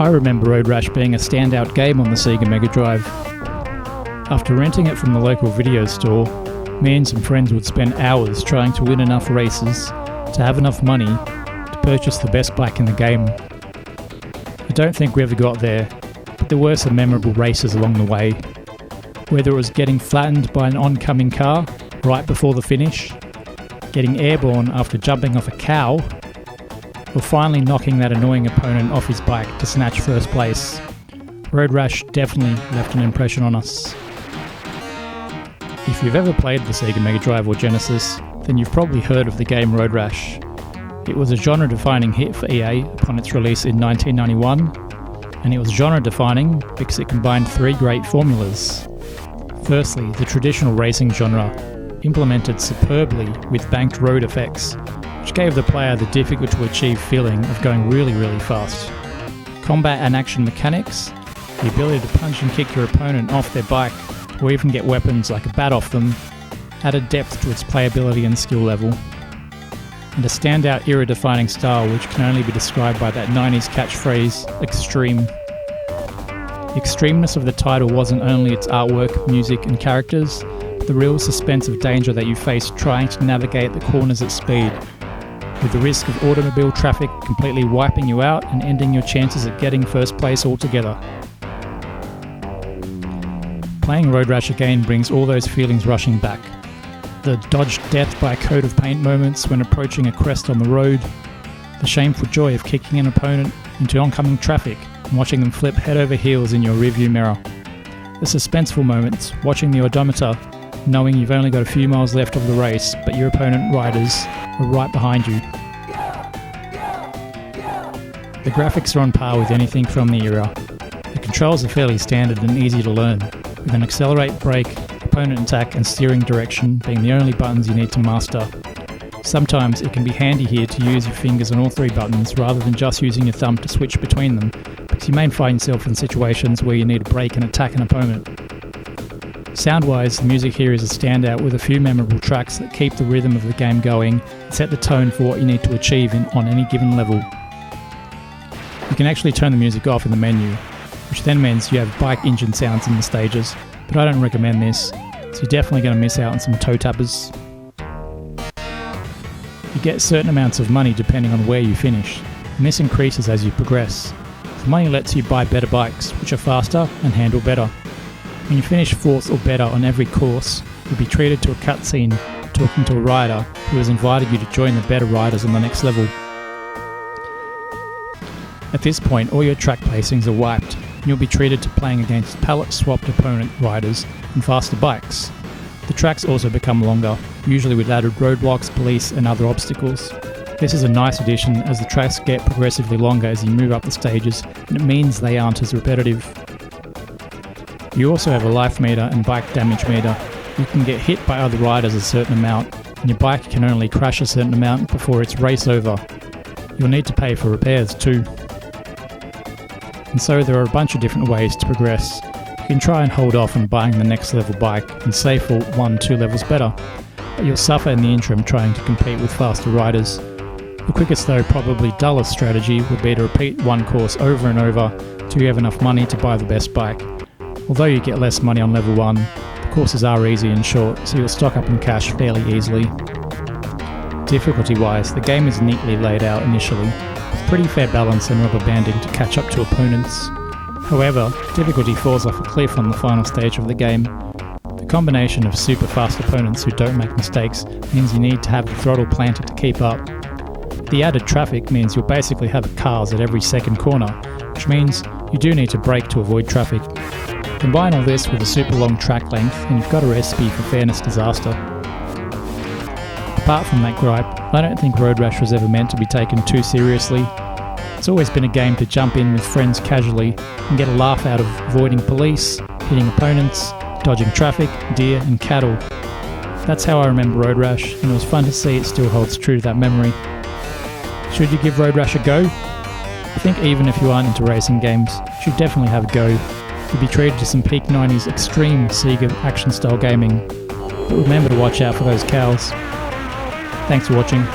I remember Road Rash being a standout game on the Sega Mega Drive. After renting it from the local video store, me and some friends would spend hours trying to win enough races to have enough money to purchase the best bike in the game. I don't think we ever got there, but there were some memorable races along the way. Whether it was getting flattened by an oncoming car right before the finish, getting airborne after jumping off a cow, or finally knocking that annoying opponent off his bike to snatch first place. Road Rash definitely left an impression on us. If you've ever played the Sega Mega Drive or Genesis, then you've probably heard of the game Road Rash. It was a genre-defining hit for EA upon its release in 1991, and it was genre-defining because it combined three great formulas. Firstly, the traditional racing genre, implemented superbly with banked road effects, which gave the player the difficult-to-achieve feeling of going really, really fast. Combat and action mechanics, the ability to punch and kick your opponent off their bike, or even get weapons like a bat off them, added depth to its playability and skill level. And a standout era-defining style which can only be described by that 90s catchphrase, extreme. The extremeness of the title wasn't only its artwork, music and characters, but the real suspense of danger that you face trying to navigate the corners at speed, with the risk of automobile traffic completely wiping you out and ending your chances at getting first place altogether. Playing Road Rash again brings all those feelings rushing back. The dodged death by a coat of paint moments when approaching a crest on the road, the shameful joy of kicking an opponent into oncoming traffic and watching them flip head over heels in your rearview mirror, the suspenseful moments watching the odometer, knowing you've only got a few miles left of the race but your opponent riders are right behind you. The graphics are on par with anything from the era. The controls are fairly standard and easy to learn, with an accelerate, brake, opponent attack and steering direction being the only buttons you need to master. Sometimes it can be handy here to use your fingers on all three buttons rather than just using your thumb to switch between them, because you may find yourself in situations where you need to brake and attack an opponent. Sound-wise, the music here is a standout with a few memorable tracks that keep the rhythm of the game going and set the tone for what you need to achieve on any given level. You can actually turn the music off in the menu, which then means you have bike engine sounds in the stages, but I don't recommend this, so you're definitely going to miss out on some toe tappers. You get certain amounts of money depending on where you finish, and this increases as you progress. The money lets you buy better bikes, which are faster and handle better. When you finish 4th or better on every course, you'll be treated to a cutscene talking to a rider who has invited you to join the better riders on the next level. At this point, all your track placings are wiped, and you'll be treated to playing against pallet-swapped opponent riders and faster bikes. The tracks also become longer, usually with added roadblocks, police and other obstacles. This is a nice addition as the tracks get progressively longer as you move up the stages, and it means they aren't as repetitive. You also have a life meter and bike damage meter. You can get hit by other riders a certain amount, and your bike can only crash a certain amount before it's race over. You'll need to pay for repairs too. And so there are a bunch of different ways to progress. You can try and hold off on buying the next level bike and save for 1-2 levels better, but you'll suffer in the interim trying to compete with faster riders. The quickest though probably dullest strategy would be to repeat one course over and over till you have enough money to buy the best bike. Although you get less money on level 1, the courses are easy and short, so you'll stock up on cash fairly easily. Difficulty wise, the game is neatly laid out initially, with pretty fair balance and rubber banding to catch up to opponents. However, difficulty falls off a cliff on the final stage of the game. The combination of super fast opponents who don't make mistakes means you need to have the throttle planted to keep up. The added traffic means you'll basically have cars at every second corner, which means you do need to brake to avoid traffic. Combine all this with a super long track length and you've got a recipe for fairness disaster. Apart from that gripe, I don't think Road Rash was ever meant to be taken too seriously. It's always been a game to jump in with friends casually and get a laugh out of avoiding police, hitting opponents, dodging traffic, deer and cattle. That's how I remember Road Rash, and it was fun to see it still holds true to that memory. Should you give Road Rash a go? I think even if you aren't into racing games, you should definitely have a go. You'll be treated to some peak 90s extreme Sega action style gaming, but remember to watch out for those cows. Thanks for watching.